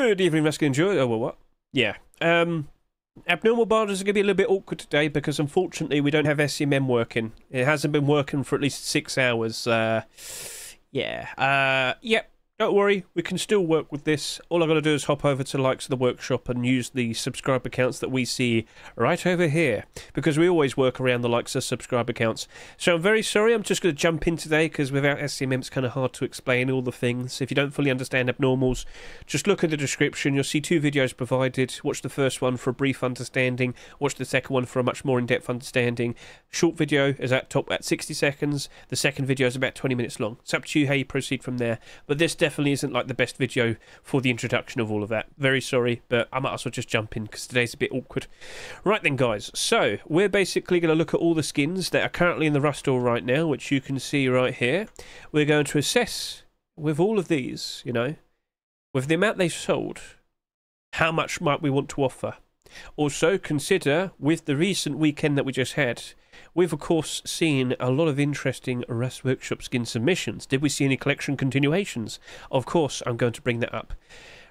Good evening, Masculine Joy. Oh, well, what? Yeah. Abnormal borders are going to be a little bit awkward today because, unfortunately, we don't have SCMM working. It hasn't been working for at least 6 hours. Yep. Don't worry, we can still work with this. All I've got to do is hop over to the likes of the workshop and use the subscribe accounts that we see right over here, because we always work around the likes of subscribe accounts. So I'm very sorry, I'm just going to jump in today, because without SCMM it's kind of hard to explain all the things. If you don't fully understand abnormals, just look at the description. You'll see 2 videos provided. Watch the first one for a brief understanding, watch the second one for a much more in-depth understanding. Short video is at top at 60 seconds, the second video is about 20 minutes long. It's up to you how you proceed from there, but this definitely isn't like the best video for the introduction of all of that. Very sorry, but I might as well just jump in because today's a bit awkward. Right then, guys, so we're basically going to look at all the skins that are currently in the Rust store right now, which you can see right here. We're going to assess with all of these, you know, with the amount they've sold, how much might we want to offer. Also consider, with the recent weekend that we just had, we've of course seen a lot of interesting Rust Workshop skin submissions. Did we see any collection continuations? Of course, I'm going to bring that up.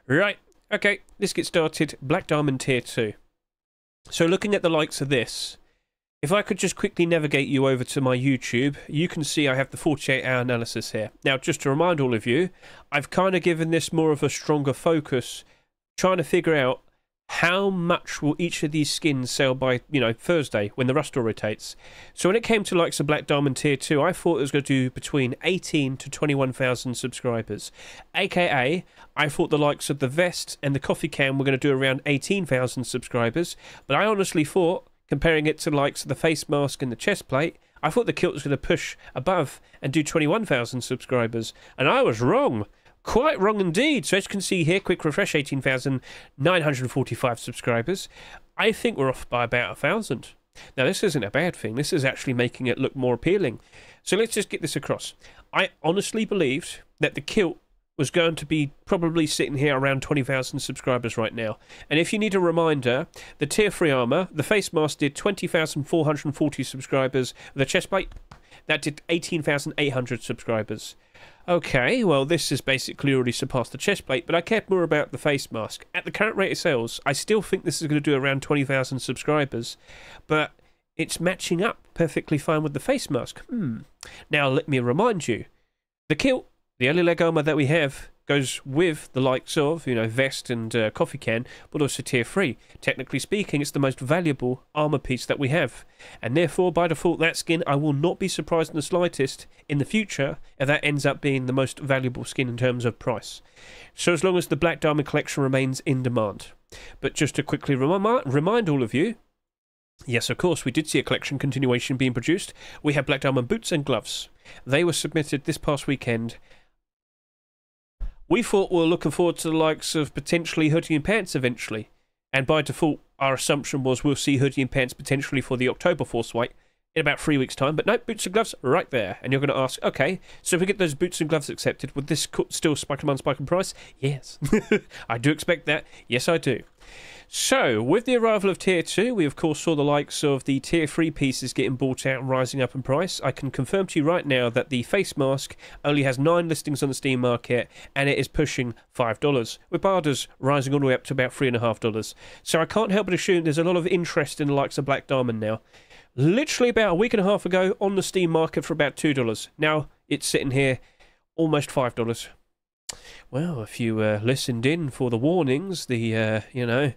Right, okay, let's get started. Black Diamond Tier 2. So looking at the likes of this, if I could just quickly navigate you over to my YouTube, you can see I have the 48-hour analysis here. Now, just to remind all of you, I've kind of given this more of a stronger focus, trying to figure out how much will each of these skins sell by, you know, Thursday when the Rust store rotates. So when it came to likes of Black Diamond Tier 2, I thought it was going to do between 18 to 21,000 subscribers. AKA, I thought the likes of the vest and the coffee can were going to do around 18,000 subscribers. But I honestly thought, comparing it to the likes of the face mask and the chest plate, I thought the kilt was going to push above and do 21,000 subscribers. And I was wrong. Quite wrong indeed. So as you can see here, quick refresh, 18,945 subscribers. I think we're off by about 1,000. Now this isn't a bad thing. This is actually making it look more appealing. So let's just get this across. I honestly believed that the kilt was going to be probably sitting here around 20,000 subscribers right now. And if you need a reminder, the Tier 3 armor, the face mask did 20,440 subscribers. The chest plate, that did 18,800 subscribers. Okay, well, this has basically already surpassed the chest plate, but I cared more about the face mask. At the current rate of sales, I still think this is going to do around 20,000 subscribers, but it's matching up perfectly fine with the face mask. Now, let me remind you, the kilt, the early leg armor that we have, goes with the likes of, you know, vest and coffee can, but also Tier 3. Technically speaking, it's the most valuable armor piece that we have. And therefore, by default, that skin, I will not be surprised in the slightest in the future if that ends up being the most valuable skin in terms of price. So as long as the Black Diamond collection remains in demand. But just to quickly remind all of you, yes, of course, we did see a collection continuation being produced. We have Black Diamond boots and gloves. They were submitted this past weekend. We thought we were looking forward to the likes of potentially hoodie and pants eventually. And by default, our assumption was we'll see hoodie and pants potentially for the October Force White in about 3 weeks' time. But no, boots and gloves right there. And you're going to ask, okay, so if we get those boots and gloves accepted, would this still spike in price? Yes. I do expect that. Yes, I do. So, with the arrival of Tier 2, we of course saw the likes of the Tier 3 pieces getting bought out and rising up in price. I can confirm to you right now that the face mask only has 9 listings on the Steam market, and it is pushing $5, with borders rising all the way up to about $3.50. So I can't help but assume there's a lot of interest in the likes of Black Diamond now. Literally about a week and a half ago on the Steam market for about $2. Now it's sitting here almost $5. Well, if you listened in for the warnings, the, you know,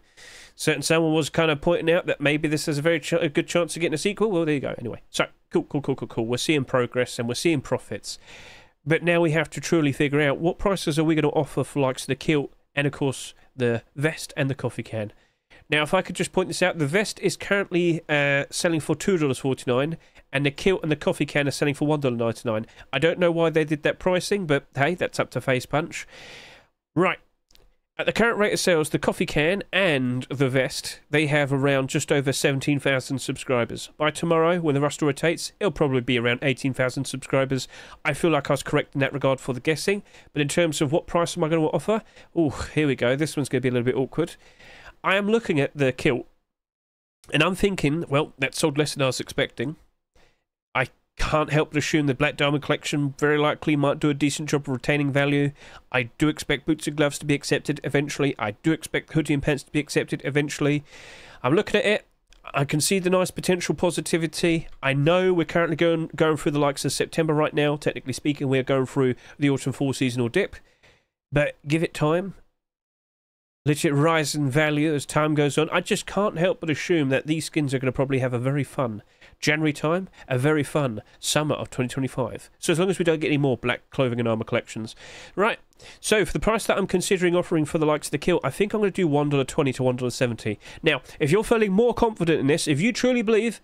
certain someone was kind of pointing out that maybe this has a very good chance of getting a sequel. Well, there you go. Anyway, so, cool. We're seeing progress and we're seeing profits. But now we have to truly figure out what prices are we going to offer for likes of the kilt and, of course, the vest and the coffee can. Now, if I could just point this out, the vest is currently selling for $2.49, and the kilt and the coffee can are selling for $1.99. I don't know why they did that pricing, but hey, that's up to Face Punch. Right. At the current rate of sales, the coffee can and the vest, they have around just over 17,000 subscribers. By tomorrow, when the Rust rotates, it'll probably be around 18,000 subscribers. I feel like I was correct in that regard for the guessing, but in terms of what price am I going to offer? Oh, here we go. This one's going to be a little bit awkward. I am looking at the kilt, and I'm thinking, well, that sold less than I was expecting. I Can't help but assume the Black Diamond Collection very likely might do a decent job of retaining value. I do expect boots and gloves to be accepted eventually. I do expect hoodie and pants to be accepted eventually. I'm looking at it. I can see the nice potential positivity. I know we're currently going through the likes of September right now. Technically speaking, we're going through the autumn-fall seasonal dip. But give it time. Let it rise in value as time goes on. I just can't help but assume that these skins are going to probably have a very fun January time, a very fun summer of 2025. So as long as we don't get any more black clothing and armor collections. Right, so for the price that I'm considering offering for the likes of the kilt, I think I'm going to do $1.20 to $1.70. Now, if you're feeling more confident in this, if you truly believe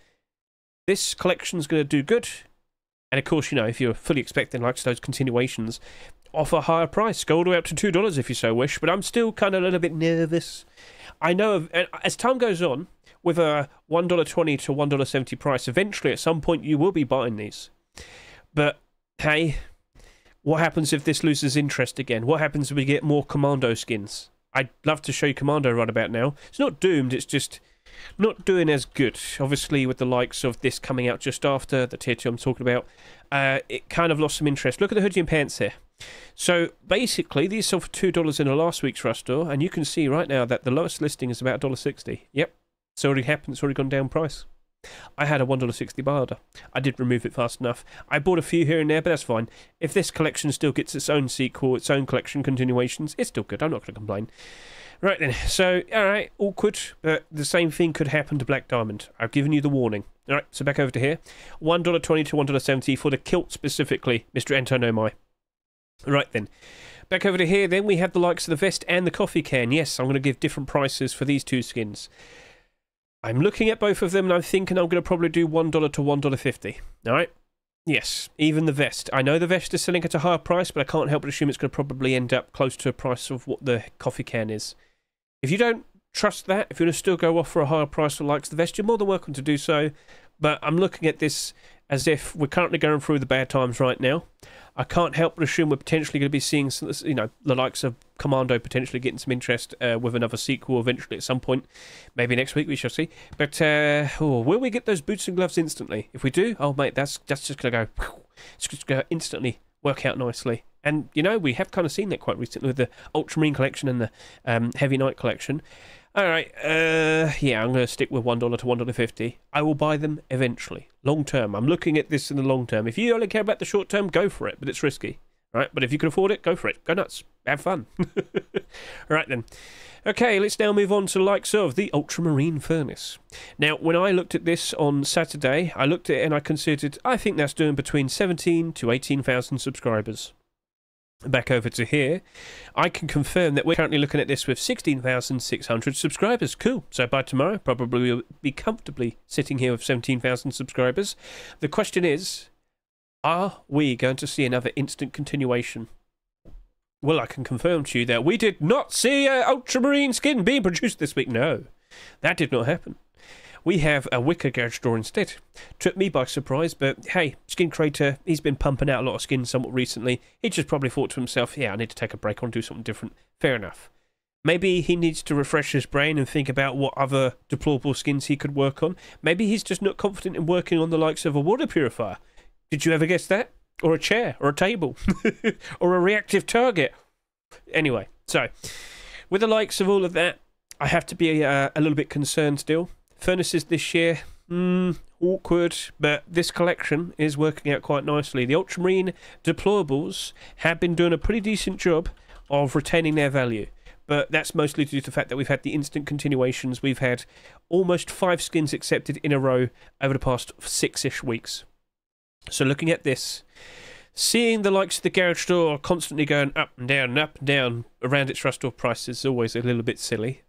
this collection's going to do good, and of course, you know, if you're fully expecting likes those continuations, offer a higher price. Go all the way up to $2 if you so wish, but I'm still kind of a little bit nervous. I know as time goes on, with a $1.20 to $1.70 price, eventually at some point you will be buying these. But hey, what happens if this loses interest again? What happens if we get more Commando skins? I'd love to show you Commando right about now. It's not doomed, it's just not doing as good. Obviously, with the likes of this coming out just after, the tier 2 I'm talking about, it kind of lost some interest. Look at the hoodie and pants here. So basically, these sold for $2 in the last week's rush store, and you can see right now that the lowest listing is about $1.60. Yep, it's already happened, it's already gone down price. I had a $1.60 buy order. I did remove it fast enough. I bought a few here and there, but that's fine. If this collection still gets its own sequel, its own collection continuations, it's still good. I'm not going to complain. Right then, so, alright, awkward, but the same thing could happen to Black Diamond. I've given you the warning. Alright, so back over to here. $1.20 to $1.70 for the kilt specifically, Mr. Antonomai. Right then, back over to here, then we have the likes of the vest and the coffee can. Yes, I'm going to give different prices for these two skins. I'm looking at both of them and I'm thinking I'm going to probably do $1 to $1.50. Alright? Yes, even the vest. I know the vest is selling at a higher price, but I can't help but assume it's going to probably end up close to a price of what the coffee can is. If you don't trust that, if you want to still go off for a higher price for likes of the vest, you're more than welcome to do so. But I'm looking at this as if we're currently going through the bad times right now. I can't help but assume we're potentially going to be seeing, you know, the likes of Commando potentially getting some interest with another sequel eventually at some point. Maybe next week, we shall see. But will we get those boots and gloves instantly? If we do, oh mate, that's just going to go, it's just going to instantly work out nicely. And, you know, we have kind of seen that quite recently with the Ultramarine collection and the Heavy Night collection. Alright, yeah, I'm going to stick with $1 to $1.50. I will buy them eventually. Long term. I'm looking at this in the long term. If you only care about the short term, go for it, but it's risky. Right? But if you can afford it, go for it. Go nuts. Have fun. Right then. Okay, let's now move on to the likes of the Ultramarine Furnace. Now, when I looked at this on Saturday, I looked at it and I considered, I think that's doing between 17 to 18,000 subscribers. Back over to here, I can confirm that we're currently looking at this with 16,600 subscribers. Cool. So by tomorrow, probably we'll be comfortably sitting here with 17,000 subscribers. The question is, are we going to see another instant continuation? Well, I can confirm to you that we did not see an Ultramarine skin being produced this week. No, that did not happen. We have a wicker garage door instead. Took me by surprise, but hey, Skin Creator, he's been pumping out a lot of skins somewhat recently. He just probably thought to himself, yeah, I need to take a break and do something different. Fair enough. Maybe he needs to refresh his brain and think about what other deplorable skins he could work on. Maybe he's just not confident in working on the likes of a water purifier. Did you ever guess that? Or a chair, or a table, or a reactive target. Anyway, so, with the likes of all of that, I have to be a little bit concerned still. Furnaces this year, awkward, but this collection is working out quite nicely. The Ultramarine deplorables have been doing a pretty decent job of retaining their value, but that's mostly due to the fact that we've had the instant continuations. We've had almost 5 skins accepted in a row over the past 6-ish weeks. So looking at this, seeing the likes of the garage door constantly going up and down around its rush door price is always a little bit silly.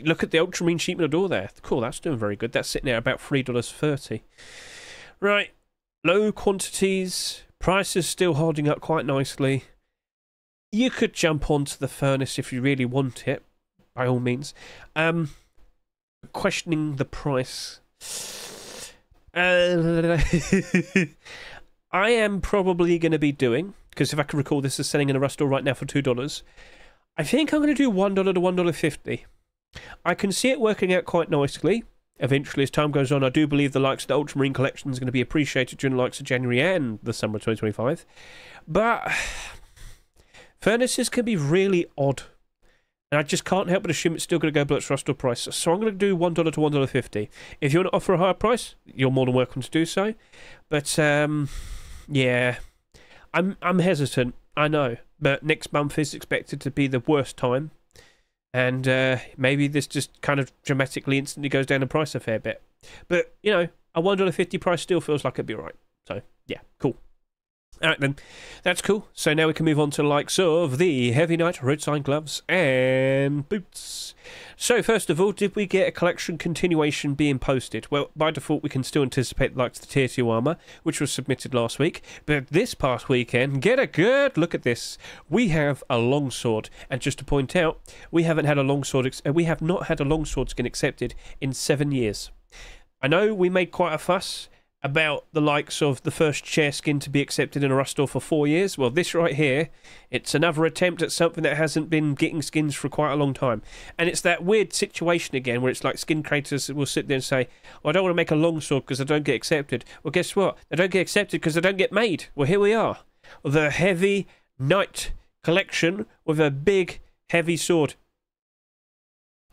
Look at the Ultramarine sheet metal door there. Cool, that's doing very good. That's sitting there about $3.30. Right, low quantities. Prices still holding up quite nicely. You could jump onto the furnace if you really want it, by all means. Questioning the price. I am probably going to be doing, because if I can recall, this is selling in a rush store right now for $2. I think I'm going to do $1 to $1.50. I can see it working out quite nicely. eventually as time goes on. I do believe the likes of the Ultramarine collection is going to be appreciated during the likes of January and the summer of 2025. But furnaces can be really odd. And I just can't help but assume it's still going to go below its Rust price. So I'm going to do $1 to $1.50. If you want to offer a higher price, you're more than welcome to do so. But, yeah, I'm hesitant, I know. But next month is expected to be the worst time. And maybe this just kind of dramatically, instantly goes down in price a fair bit. But, you know, a $1.50 price still feels like it'd be right. So, yeah, cool. Alright then, that's cool. So now we can move on to the likes of the Heavy Knight road sign gloves and boots. So first of all, did we get a collection continuation being posted? Well, by default we can still anticipate the likes of the Tier 2 armour, which was submitted last week. But this past weekend, get a good look at this. We have a longsword. And just to point out, we have not had a longsword skin accepted in 7 years. I know we made quite a fuss about the likes of the first chair skin to be accepted in a Rust store for 4 years. Well, this right here, it's another attempt at something that hasn't been getting skins for quite a long time. And it's that weird situation again where it's like skin creators will sit there and say, oh, I don't want to make a longsword because I don't get accepted. Well, guess what? They don't get accepted because they don't get made. Well, here we are. The Heavy Knight collection with a big, heavy sword.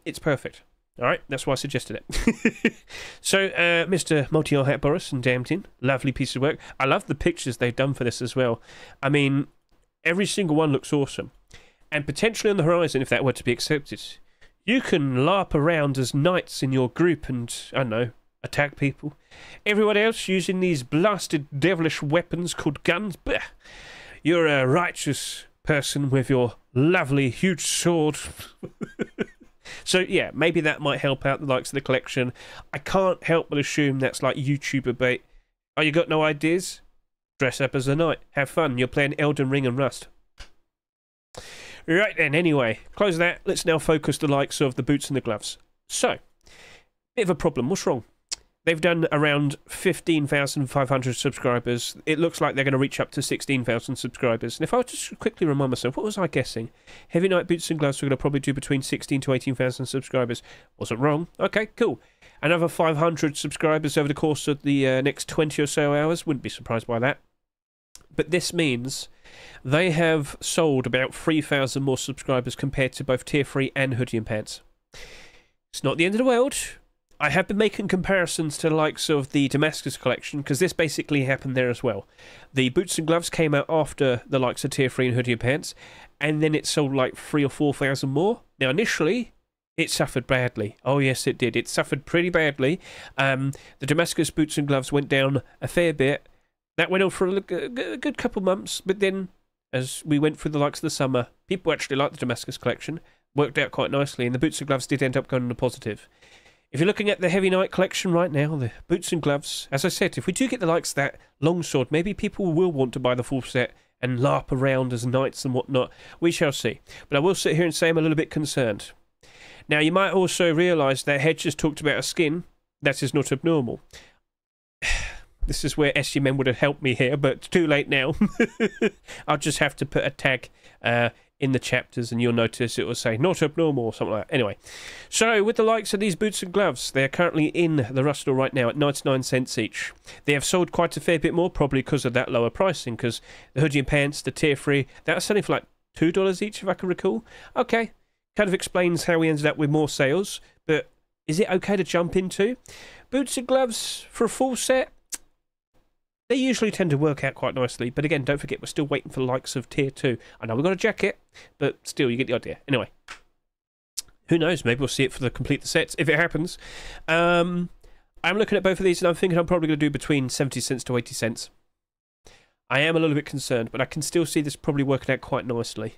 It's perfect. Alright, that's why I suggested it. So, Mr. Multi-R Hat Boris and Damtin, lovely piece of work. I love the pictures they've done for this as well. I mean, every single one looks awesome. And potentially on the horizon, if that were to be accepted, you can LARP around as knights in your group and, I don't know, attack people. Everyone else using these blasted devilish weapons called guns, bleh. You're a righteous person with your lovely huge sword. So, yeah, maybe that might help out the likes of the collection. I can't help but assume that's like YouTuber bait. Oh, you got no ideas? Dress up as a knight. Have fun. You're playing Elden Ring and Rust. Right then, anyway. Close that. Let's now focus the likes of the boots and the gloves. So, bit of a problem. What's wrong? They've done around 15,500 subscribers. It looks like they're going to reach up to 16,000 subscribers. And if I just quickly remind myself, what was I guessing? Heavy Knight boots and gloves were going to probably do between 16 to 18,000 subscribers. Wasn't wrong. Okay, cool. Another 500 subscribers over the course of the next 20 or so hours. Wouldn't be surprised by that. But this means they have sold about 3,000 more subscribers compared to both Tier 3 and Hoodie and Pants. It's not the end of the world. I have been making comparisons to the likes of the Damascus collection, because this basically happened there as well. The boots and gloves came out after the likes of Tier 3 and Hoodie and Pants, and then it sold like 3,000 or 4,000 more. Now, initially, it suffered badly. Oh, yes, it did. It suffered pretty badly. The Damascus boots and gloves went down a fair bit. That went on for a good couple months, but then, as we went through the likes of the summer, people actually liked the Damascus collection. Worked out quite nicely, and the boots and gloves did end up going on a positive. If you're looking at the Heavy Knight collection right now, the boots and gloves, as I said, if we do get the likes of that longsword, maybe people will want to buy the full set and LARP around as knights and whatnot. We shall see. But I will sit here and say I'm a little bit concerned. Now, you might also realise that Hedge has talked about a skin that is not abnormal. This is where SU Men would have helped me here, but it's too late now. I'll just have to put a tag in the chapters, and you'll notice it will say not abnormal or something like that. Anyway, so with the likes of these boots and gloves, they are currently in the Rust store right now at 99 cents each. They have sold quite a fair bit more, probably because of that lower pricing, because the Hoodie and Pants, the Tier 3, that was selling for like $2 each, if I can recall. Okay, kind of explains how we ended up with more sales, but is it okay to jump into? Boots and gloves for a full set? They usually tend to work out quite nicely, but again, don't forget, we're still waiting for the likes of Tier 2. I know we've got a jacket, but still, you get the idea. Anyway, who knows, maybe we'll see it for the complete the sets, if it happens. I'm looking at both of these, and I'm thinking I'm probably going to do between 70 cents to 80 cents. I am a little bit concerned, but I can still see this probably working out quite nicely.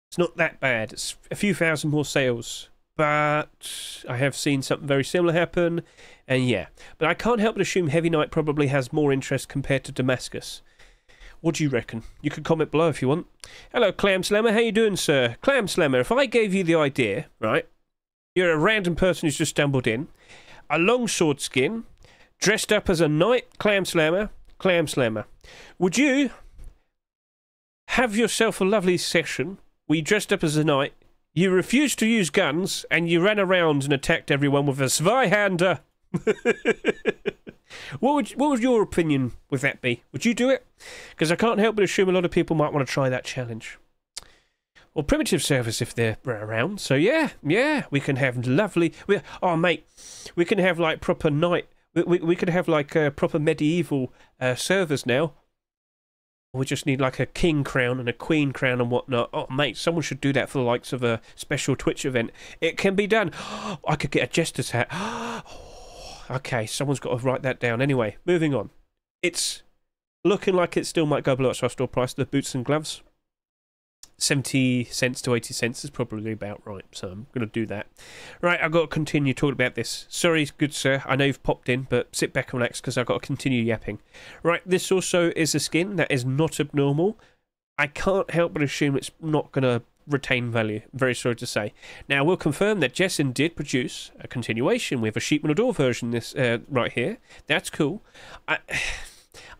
It's not that bad. It's a few thousand more sales, but I have seen something very similar happen, and yeah. But I can't help but assume Heavy Knight probably has more interest compared to Damascus. What do you reckon? You can comment below if you want. Hello, Clam Slammer. How you doing, sir? Clam Slammer, if I gave you the idea, right? You're a random person who's just stumbled in. A longsword skin, dressed up as a knight, Clam Slammer. Would you have yourself a lovely session where you dressed up as a knight, You refused to use guns, and you ran around and attacked everyone with a Zweihander. What would your opinion with that be? Would you do it? Because I can't help but assume a lot of people might want to try that challenge. Or primitive servers if they're around. So yeah, we can have lovely... oh, mate, we can have like proper night... We could have like proper medieval servers now. We just need like a king crown and a queen crown and whatnot. Oh, mate, someone should do that for the likes of a special Twitch event. It can be done. I could get a jester's hat. Okay, someone's got to write that down. Anyway, moving on. It's looking like it still might go below its store price, the boots and gloves. 70 cents to 80 cents is probably about right, so I'm going to do that. Right, I've got to continue talking about this. Sorry, good sir, I know you've popped in, but sit back and relax because I've got to continue yapping. Right, this also is a skin that is not abnormal. I can't help but assume it's not going to retain value. Very sorry to say. Now, we'll confirm that Jessen did produce a continuation with a sheet metal door version this right here. That's cool.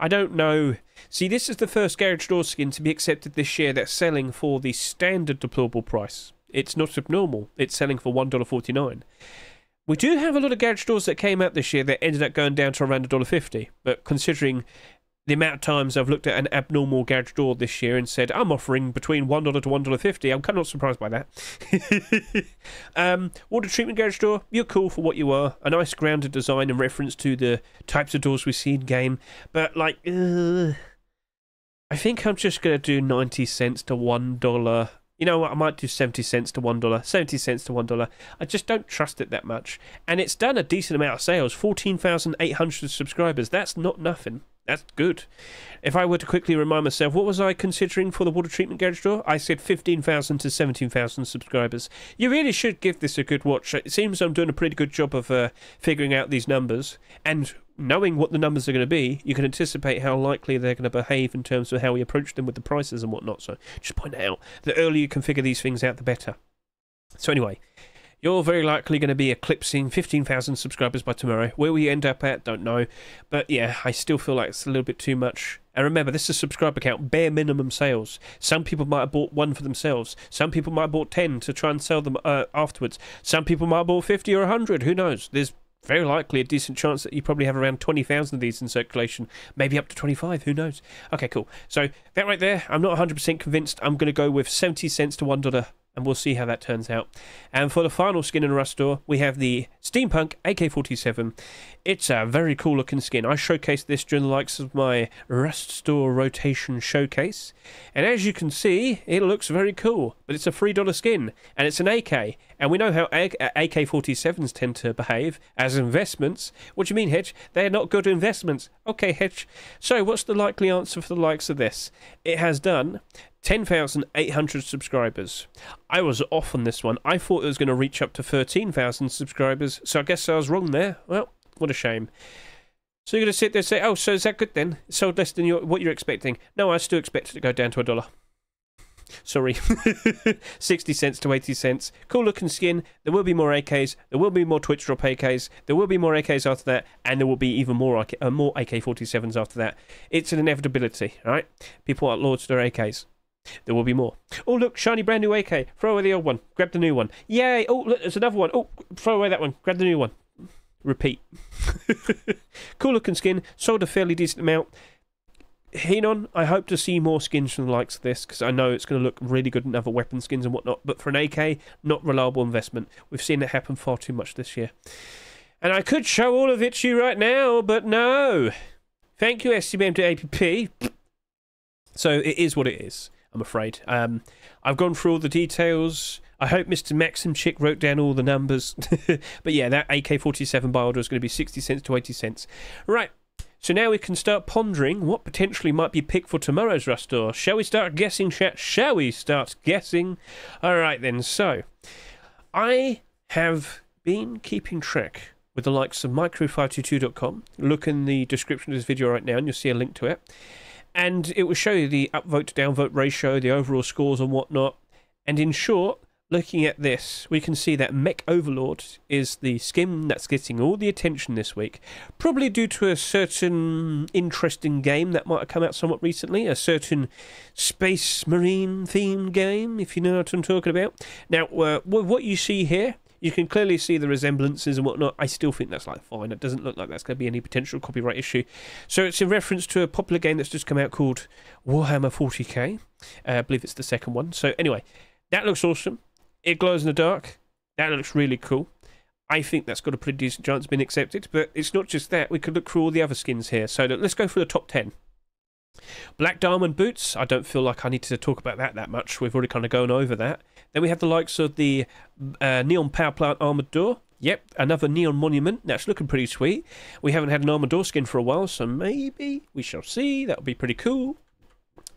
I don't know. See, this is the first garage door skin to be accepted this year that's selling for the standard deplorable price. It's not abnormal. It's selling for $1.49. We do have a lot of garage doors that came out this year that ended up going down to around $1.50. But considering the amount of times I've looked at an abnormal garage door this year and said, I'm offering between $1 to $1.50, I'm kind of not surprised by that. Water treatment garage door, you're cool for what you are. A nice grounded design in reference to the types of doors we see in game. But, like, I think I'm just going to do 90 cents to $1. You know what, I might do 70 cents to $1, 70 cents to $1. I just don't trust it that much. And it's done a decent amount of sales, 14,800 subscribers. That's not nothing. That's good. If I were to quickly remind myself, what was I considering for the water treatment garage door? I said 15,000 to 17,000 subscribers. You really should give this a good watch. It seems I'm doing a pretty good job of figuring out these numbers. And knowing what the numbers are going to be, you can anticipate how likely they're going to behave in terms of how we approach them with the prices and whatnot. So just point out, the earlier you can figure these things out, the better. So anyway, you're very likely going to be eclipsing 15,000 subscribers by tomorrow. Where we end up at, don't know. But yeah, I still feel like it's a little bit too much. And remember, this is a subscriber count, bare minimum sales. Some people might have bought one for themselves. Some people might have bought 10 to try and sell them afterwards. Some people might have bought 50 or 100. Who knows? There's very likely a decent chance that you probably have around 20,000 of these in circulation. Maybe up to 25. Who knows? Okay, cool. So that right there, I'm not 100% convinced. I'm going to go with 70 cents to $1. And we'll see how that turns out. And for the final skin in the Rust store, we have the Steampunk AK47. It's a very cool looking skin. I showcased this during the likes of my Rust store rotation showcase. And as you can see, it looks very cool. But it's a $3 skin. And it's an AK. And we know how AK-47s tend to behave as investments. What do you mean, Hedge? They're not good investments. Okay, Hedge. So what's the likely answer for the likes of this? It has done 10,800 subscribers. I was off on this one. I thought it was going to reach up to 13,000 subscribers, so I guess I was wrong there. Well, what a shame. So you're going to sit there and say, oh, so is that good then? It sold less than what you're expecting. No, I still expect it to go down to $1. Sorry. 60 cents to 80 cents. Cool looking skin. There will be more AKs. There will be more Twitch drop AKs. There will be more AKs after that. And there will be even more AK-47s after that. It's an inevitability, right? People are lords to their AKs. There will be more. Oh, look, shiny brand new AK. Throw away the old one. Grab the new one. Yay. Oh, look, there's another one. Oh, throw away that one. Grab the new one. Repeat. Cool looking skin. Sold a fairly decent amount. Henon, I hope to see more skins from the likes of this, because I know it's going to look really good in other weapon skins and whatnot, but for an AK, not reliable investment. We've seen it happen far too much this year. And I could show all of it to you right now, but no. Thank you, SCBM to APP. So it is what it is, I'm afraid. I've gone through all the details. I hope Mr. Maxim Chick wrote down all the numbers. But yeah, that AK-47 buy order is going to be 60 cents to 80 cents. Right. So now we can start pondering what potentially might be picked for tomorrow's Rust store. Shall we start guessing, chat? Shall we start guessing? Alright then, so I have been keeping track with the likes of micro522.com. Look in the description of this video right now and you'll see a link to it. And it will show you the upvote to downvote ratio, the overall scores and whatnot. And in short, looking at this, we can see that Mech Overlord is the skin that's getting all the attention this week. Probably due to a certain interesting game that might have come out somewhat recently, a certain Space Marine themed game, if you know what I'm talking about. Now, what you see here, you can clearly see the resemblances and whatnot. I still think that's like fine. It doesn't look like that's going to be any potential copyright issue. So it's in reference to a popular game that's just come out called Warhammer 40k. I believe it's the second one. So anyway, that looks awesome. It glows in the dark. That looks really cool. I think that's got a pretty decent chance of being accepted. But it's not just that. We could look through all the other skins here. So let's go for the top 10. Black Diamond Boots. I don't feel like I need to talk about that much. We've already kind of gone over that. Then we have the likes of the Neon Power Plant Armoured Door. Yep, another Neon Monument. That's looking pretty sweet. We haven't had an Armoured Door skin for a while, so maybe we shall see. That'll be pretty cool.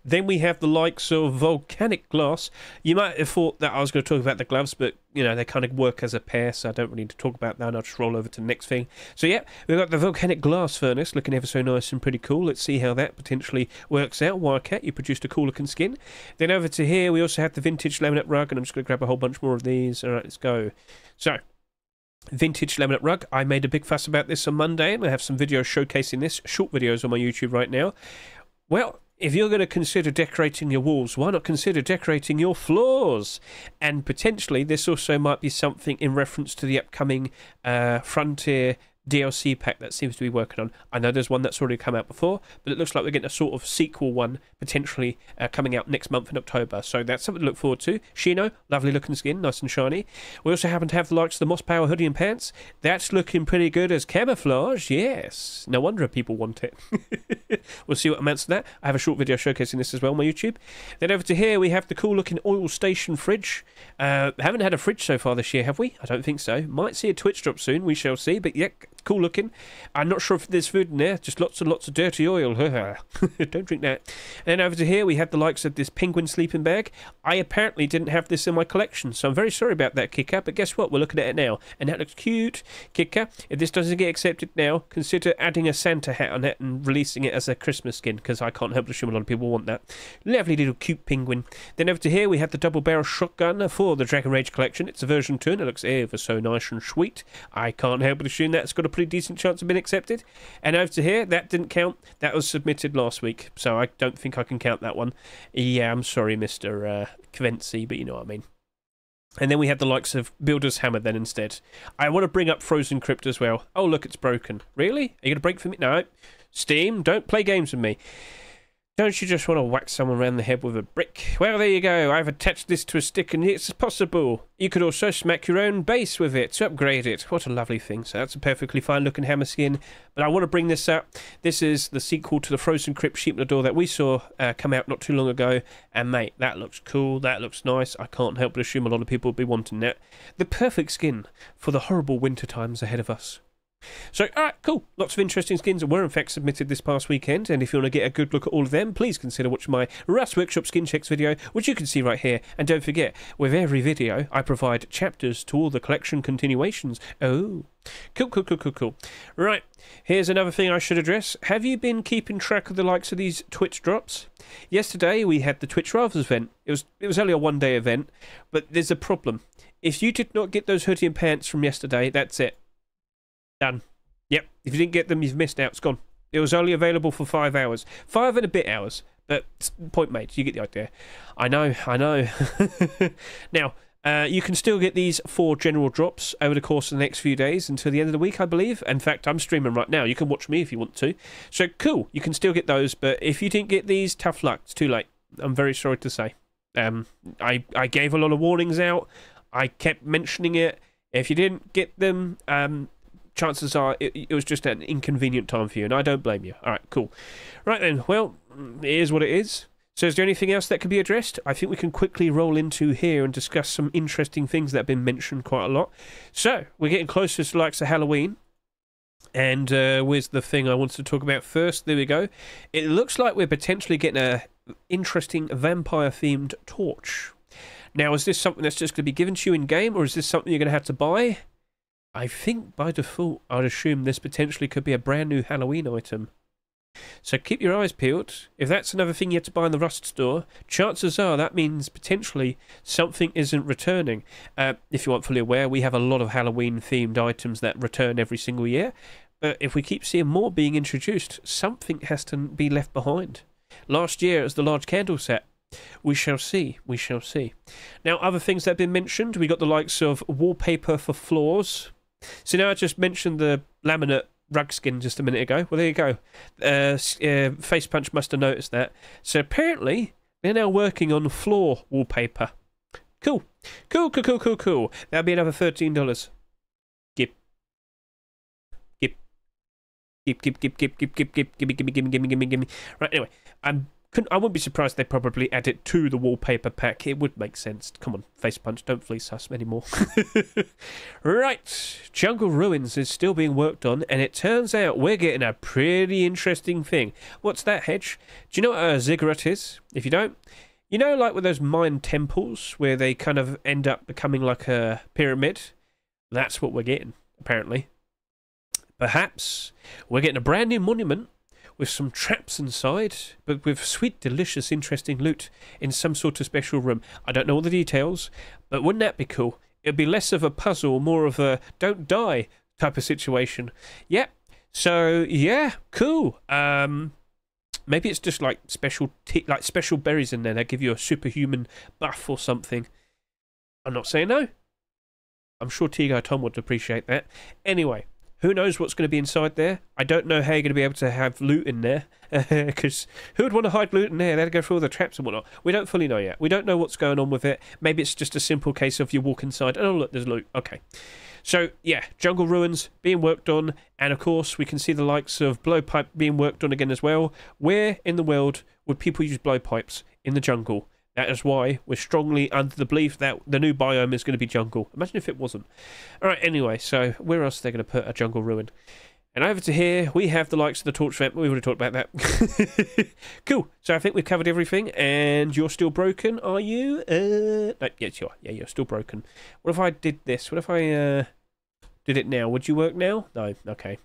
Then we have the likes of Volcanic Glass. You might have thought that I was going to talk about the gloves, but, you know, they kind of work as a pair, so I don't really need to talk about that, and I'll just roll over to the next thing. So, yeah, we've got the Volcanic Glass Furnace, looking ever so nice and pretty cool. Let's see how that potentially works out. Wildcat, you produced a cool looking skin. Then over to here, we also have the Vintage Laminate Rug, and I'm just going to grab a whole bunch more of these. All right, let's go. So, Vintage Laminate Rug. I made a big fuss about this on Monday, and I have some videos showcasing this, short videos on my YouTube right now. Well, if you're going to consider decorating your walls, why not consider decorating your floors? And potentially, this also might be something in reference to the upcoming Frontier DLC pack that seems to be working on. I know there's one that's already come out before, but it looks like we're getting a sort of sequel one potentially coming out next month in October. So that's something to look forward to. Shino, lovely looking skin, nice and shiny. We also happen to have the likes of the Moss Power hoodie and pants. That's looking pretty good as camouflage, yes. No wonder people want it. We'll see what amounts to that. I have a short video showcasing this as well on my YouTube. Then over to here, we have the cool looking oil station fridge. Haven't had a fridge so far this year, have we? I don't think so. Might see a Twitch drop soon, we shall see, but yeah, cool looking. I'm not sure if there's food in there, just lots and lots of dirty oil. Don't drink that. And then over to here we have the likes of this penguin sleeping bag. I apparently didn't have this in my collection, so I'm very sorry about that, Kicker, but guess what, we're looking at it now, and that looks cute. Kicker, if this doesn't get accepted now, consider adding a Santa hat on it and releasing it as a Christmas skin, because I can't help but assume a lot of people want that. Lovely little cute penguin. Then over to here we have the double barrel shotgun for the Dragon Rage collection. It's a version 2 and it looks ever so nice and sweet. I can't help but assume that's got a pretty decent chance of being accepted. And over to here, that didn't count. That was submitted last week, so I don't think I can count that one. Yeah, I'm sorry, Mr. Kvency, but you know what I mean. And then we have the likes of Builder's Hammer then instead. I want to bring up Frozen Crypt as well. Oh, look, it's broken. Really? Are you going to break for me? No. Steam, don't play games with me. Don't you just want to whack someone around the head with a brick? Well, there you go. I've attached this to a stick and it's possible. You could also smack your own base with it to upgrade it. What a lovely thing. So that's a perfectly fine looking hammer skin. But I want to bring this up. This is the sequel to the Frozen Crypt Sheep in the Door that we saw come out not too long ago. And mate, that looks cool. That looks nice. I can't help but assume a lot of people will be wanting that. The perfect skin for the horrible winter times ahead of us. So, alright, cool. Lots of interesting skins were in fact submitted this past weekend, and if you want to get a good look at all of them, please consider watching my Rust Workshop Skin Checks video, which you can see right here. And don't forget, with every video, I provide chapters to all the collection continuations. Oh, cool. Right, here's another thing I should address. Have you been keeping track of the likes of these Twitch drops? Yesterday, we had the Twitch Rivals event. It was only a one-day event, but there's a problem. If you did not get those hoodie and pants from yesterday, that's it. Done. Yep, if you didn't get them, you've missed out. It's gone. It was only available for 5 hours. 5 and a bit hours. But, point made, you get the idea. I know. Now, you can still get these 4 general drops over the course of the next few days until the end of the week, I believe. In fact, I'm streaming right now. You can watch me if you want to. So, cool. You can still get those, but if you didn't get these, tough luck. It's too late. I'm very sorry to say. I gave a lot of warnings out. I kept mentioning it. If you didn't get them, chances are it was just an inconvenient time for you, and I don't blame you. Alright, cool. Right then, well, it is what it is. So is there anything else that can be addressed? I think we can quickly roll into here and discuss some interesting things that have been mentioned quite a lot. So, we're getting closer to the likes of Halloween. And where's the thing I wanted to talk about first? There we go. It looks like we're potentially getting a interesting vampire-themed torch. Now, is this something that's just going to be given to you in-game, or is this something you're going to have to buy? I think by default, I'd assume this potentially could be a brand new Halloween item. So keep your eyes peeled. If that's another thing you have to buy in the Rust store, chances are that means potentially something isn't returning. If you aren't fully aware, we have a lot of Halloween-themed items that return every single year. But if we keep seeing more being introduced, something has to be left behind. Last year it was the large candle set. We shall see. We shall see. Now, other things that have been mentioned, we got the likes of wallpaper for floors. So now I just mentioned the laminate rug skin just a minute ago. Well, there you go. Face Punch must have noticed that. So apparently, they're now working on floor wallpaper. Cool. Cool. That'll be another $13. Gimme. Right, anyway, I wouldn't be surprised they probably add it to the wallpaper pack. It would make sense. Come on, Face Punch, don't fleece us anymore. Right, Jungle Ruins is still being worked on, and it turns out we're getting a pretty interesting thing. What's that, Hedge? Do you know what a ziggurat is? If you don't, you know, like with those mine temples where they kind of end up becoming like a pyramid? That's what we're getting, apparently. Perhaps we're getting a brand new monument with some traps inside, but with sweet, delicious, interesting loot in some sort of special room. I don't know all the details, but wouldn't that be cool? It'd be less of a puzzle, more of a don't die type of situation. Yep. So yeah, cool. Maybe it's just like special berries in there that give you a superhuman buff or something. I'm not saying no. I'm sure T-Guy Tom would appreciate that. Anyway. Who knows what's going to be inside there? I don't know how you're going to be able to have loot in there. Because who would want to hide loot in there? They'd go through all the traps and whatnot. We don't fully know yet. We don't know what's going on with it. Maybe it's just a simple case of you walk inside. Oh, look, there's loot. Okay. So, yeah, Jungle Ruins being worked on. And, of course, we can see the likes of blowpipe being worked on again as well. Where in the world would people use blowpipes? In the jungle. That is why we're strongly under the belief that the new biome is going to be jungle. Imagine if it wasn't. Alright, anyway, so where else are they going to put a jungle ruin? And over to here, we have the likes of the torch vent. We would have talked about that. Cool. So I think we've covered everything, and you're still broken, are you? No, yes, you are. Yeah, you're still broken. What if I did this? What if I did it now? Would you work now? No. Okay.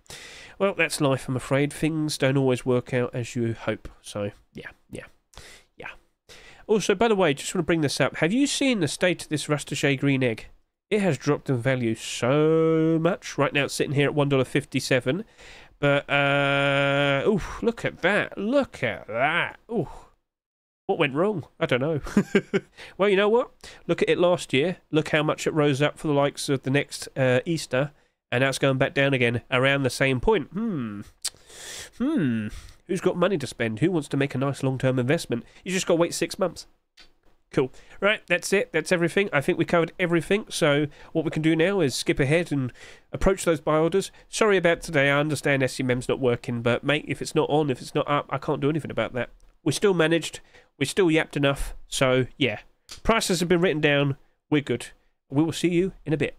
Well, that's life, I'm afraid. Things don't always work out as you hope. So, yeah. Also, by the way, just want to bring this up. Have you seen the state of this Rustichet green egg? It has dropped in value so much. Right now it's sitting here at $1.57. But, ooh, look at that. Look at that. Ooh. What went wrong? I don't know. Well, you know what? Look at it last year. Look how much it rose up for the likes of the next Easter. And now it's going back down again around the same point. Who's got money to spend? Who wants to make a nice long-term investment? You just got to wait 6 months. Cool. Right, that's it. That's everything. I think we covered everything. So what we can do now is skip ahead and approach those buy orders. Sorry about today. I understand SCMM's not working, but mate, if it's not on, if it's not up, I can't do anything about that. We still managed. We still yapped enough. So yeah, prices have been written down. We're good. We will see you in a bit.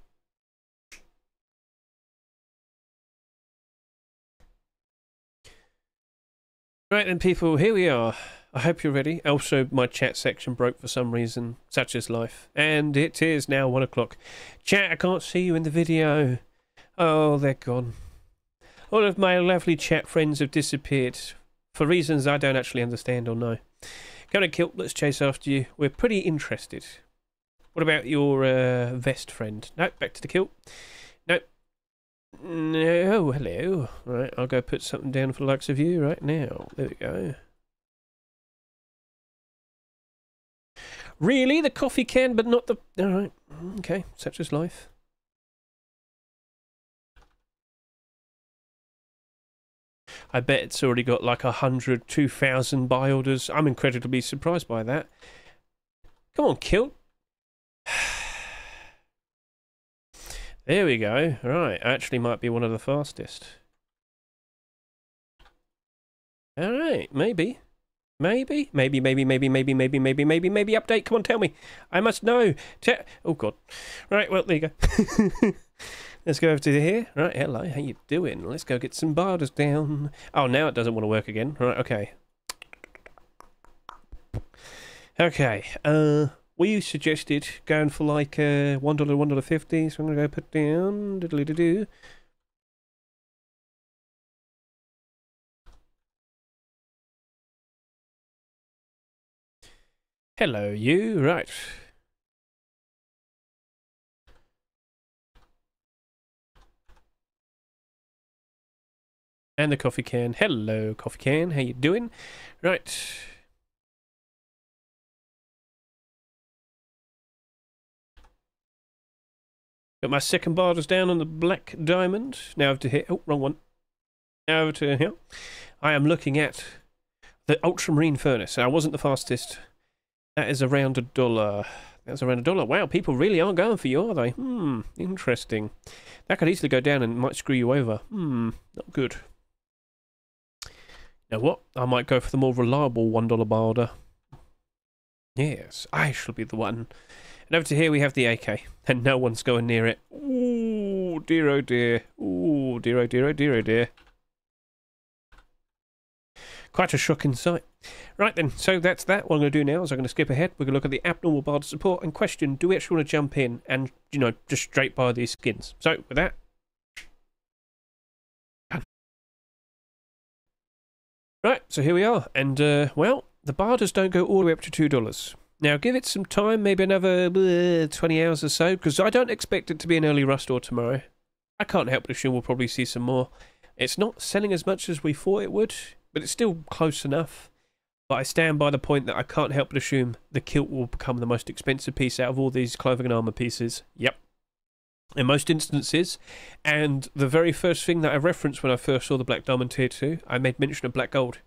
Right then, people, here we are. I hope you're ready. Also, my chat section broke for some reason. Such is life. And it is now 1 o'clock. Chat, I can't see you in the video. Oh, they're gone. All of my lovely chat friends have disappeared. For reasons I don't actually understand or know. Come on, Kilt, let's chase after you. We're pretty interested. What about your vest friend? No, back to the Kilt. No. No, hello. Right, I'll go put something down for the likes of you right now. There we go. Really? The coffee can, but not the... Alright, okay, such is life. I bet it's already got like 100, 2,000 buy orders. I'm incredibly surprised by that. Come on, Kilt. There we go. Right, actually might be one of the fastest. Alright, maybe. Maybe update. Come on, tell me. I must know. Oh, God. Right, well, there you go. Let's go over to here. Right, hello, how you doing? Let's go get some borders down. Oh, now it doesn't want to work again. Right, okay. Okay, we suggested going for like $1, $1.50, so I'm going to go put down, diddly-doo-doo. Hello, you. Right. And the coffee can. Hello, coffee can. How you doing? Right. Got my second bars down on the black diamond. Now over to here. Oh, wrong one. Now over to here. I am looking at the Ultramarine Furnace. I wasn't the fastest. That is around $1. That's around $1. Wow, people really are going for you, are they? Interesting. That could easily go down and might screw you over. Not good. Now what? I might go for the more reliable $1 bar order. Yes, I shall be the one. And over to here we have the AK, and no one's going near it. Ooh, dear oh dear. Ooh, dear oh dear oh dear oh dear. Quite a shocking sight. Right then, so that's that. What I'm going to do now is I'm going to skip ahead. We're going to look at the abnormal barter support and question, do we actually want to jump in and, you know, just straight buy these skins? So, with that. Right, so here we are. And, well, the barters don't go all the way up to $2. Now, give it some time, maybe another 20 hours or so, because I don't expect it to be an early rush store tomorrow. I can't help but assume we'll probably see some more. It's not selling as much as we thought it would, but it's still close enough. But I stand by the point that I can't help but assume the kilt will become the most expensive piece out of all these clothing and armour pieces. Yep. In most instances. And the very first thing that I referenced when I first saw the Black Diamond Tier 2, I made mention of Black Gold.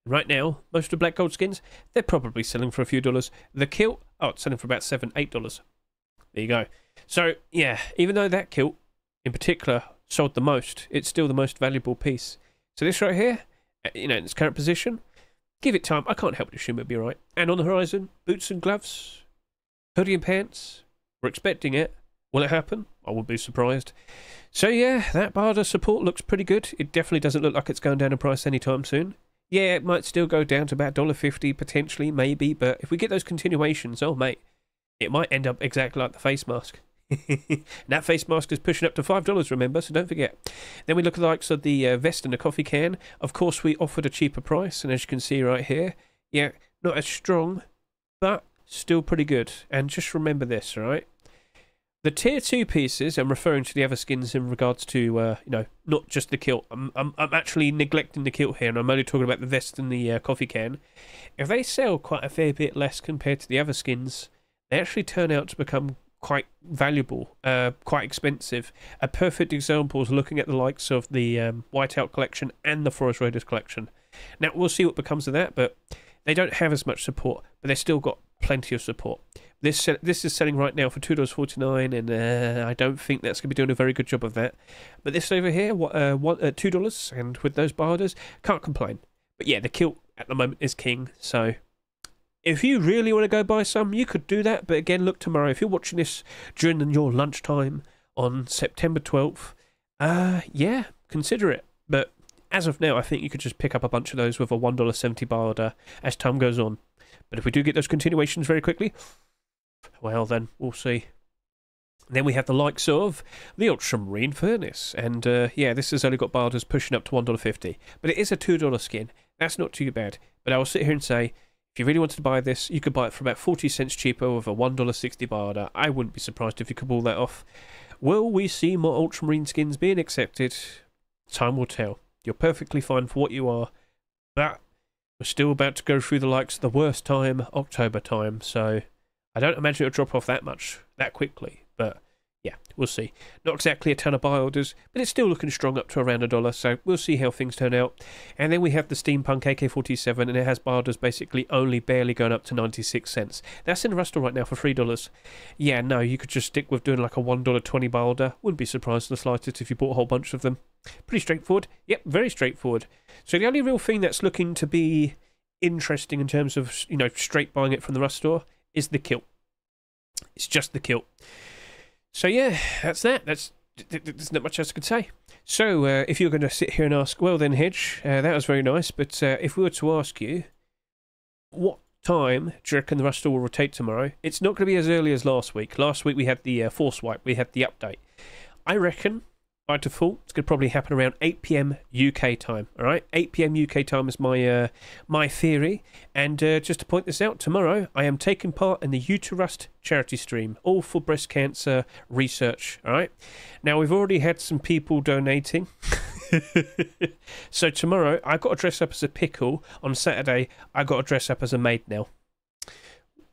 Right now, most of the Black Gold skins, they're probably selling for a few dollars. The kilt, oh, it's selling for about $7, $8. There you go. So, yeah, even though that kilt, in particular, sold the most, it's still the most valuable piece. So this right here, you know, in its current position, give it time. I can't help but assume it'll be right. And on the horizon, boots and gloves, hoodie and pants. We're expecting it. Will it happen? I wouldn't be surprised. So yeah, that barter support looks pretty good. It definitely doesn't look like it's going down in price anytime soon. Yeah, it might still go down to about $1.50 potentially, maybe, but if we get those continuations, oh mate, it might end up exactly like the face mask. And that face mask is pushing up to $5, remember, so don't forget. Then we look at the likes of the vest and the coffee can. Of course, we offered a cheaper price, and as you can see right here, yeah, not as strong, but still pretty good. And just remember this, right? The tier 2 pieces, I'm referring to the other skins in regards to, you know, not just the kilt. I'm actually neglecting the kilt here, and I'm only talking about the vest and the coffee can. If they sell quite a fair bit less compared to the other skins, they actually turn out to become quite valuable, quite expensive. A perfect example is looking at the likes of the Whiteout collection and the Forest Raiders collection. Now, we'll see what becomes of that, but they don't have as much support, but they've still got plenty of support. This is selling right now for $2.49, and I don't think that's going to be doing a very good job of that. But this over here, $2, and with those barters, can't complain. But yeah, the kilt at the moment is king, so if you really want to go buy some, you could do that. But again, look tomorrow. If you're watching this during your lunchtime on September 12th, yeah, consider it. But as of now, I think you could just pick up a bunch of those with a $1.70 barter as time goes on. But if we do get those continuations very quickly, well then, we'll see. And then we have the likes of the Ultramarine Furnace. And yeah, this has only got barters pushing up to $1.50. But it is a $2 skin. That's not too bad. But I will sit here and say, if you really wanted to buy this, you could buy it for about 40 cents cheaper with a $1.60 barter. I wouldn't be surprised if you could pull that off. Will we see more Ultramarine skins being accepted? Time will tell. You're perfectly fine for what you are. But we're still about to go through the likes of the worst time, October time. So I don't imagine it'll drop off that much, that quickly. But yeah, we'll see. Not exactly a ton of buy orders, but it's still looking strong up to around $1, so we'll see how things turn out. And then we have the Steampunk AK47, and it has buy orders basically only barely going up to 96 cents. That's in the Rustle right now for $3. Yeah, no, you could just stick with doing like a $1.20 buy order. Wouldn't be surprised in the slightest if you bought a whole bunch of them. Pretty straightforward. Yep, very straightforward. So the only real thing that's looking to be interesting in terms of, you know, straight buying it from the Rust store is the kilt. It's just the kilt. So yeah, that's that. There's not much else I could say. So if you're going to sit here and ask, well then, Hedge, that was very nice, but if we were to ask you, what time do you reckon the Rust will rotate tomorrow? It's not going to be as early as last week. Last week we had the Force Wipe, we had the update. I reckon by default, it's going to probably happen around 8 p.m. UK time. All right, 8 p.m. UK time is my theory. And just to point this out, tomorrow I am taking part in the Uterust charity stream, all for breast cancer research. All right. Now we've already had some people donating. So tomorrow I got to dress up as a pickle. On Saturday I got to dress up as a maid now.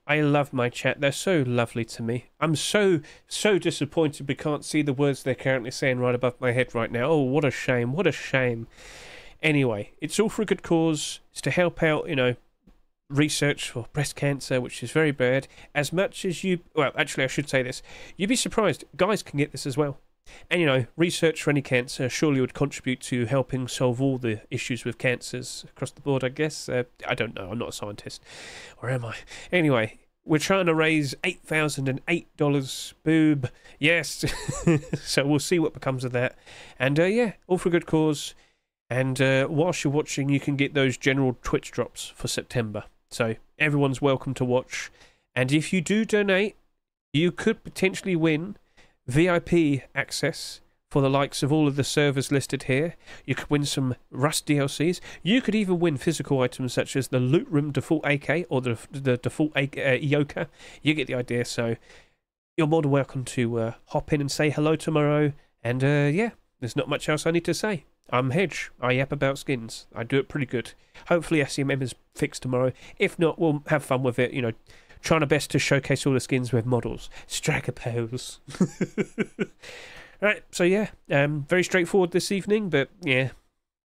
I love my chat. They're so lovely to me. I'm so disappointed we can't see the words they're currently saying right above my head right now. Oh, what a shame. What a shame. Anyway, it's all for a good cause. It's to help out, research for breast cancer, which is very bad. As much as you... Well, actually, I should say this. You'd be surprised. Guys can get this as well. And, research for any cancer surely would contribute to helping solve all the issues with cancers across the board, I guess. I don't know. I'm not a scientist. Or am I? Anyway, we're trying to raise $8,008. Boob. Yes. So we'll see what becomes of that. And, yeah, all for a good cause. And whilst you're watching, you can get those general Twitch drops for September. So everyone's welcome to watch. And if you do donate, you could potentially win VIP access for the likes of all of the servers listed here. You could win some Rust DLCs. You could even win physical items such as the Loot Room default AK or the default Eoka. You get the idea. So you're more than welcome to hop in and say hello tomorrow. And yeah, there's not much else I need to say. I'm Hedge. I yap about skins. I do it pretty good. Hopefully SCMM is fixed tomorrow. If not, we'll have fun with it, trying our best to showcase all the skins with models. Strike a pose. Right, so yeah, very straightforward this evening, but yeah,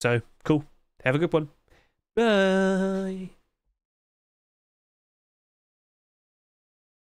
so cool. Have a good one. Bye.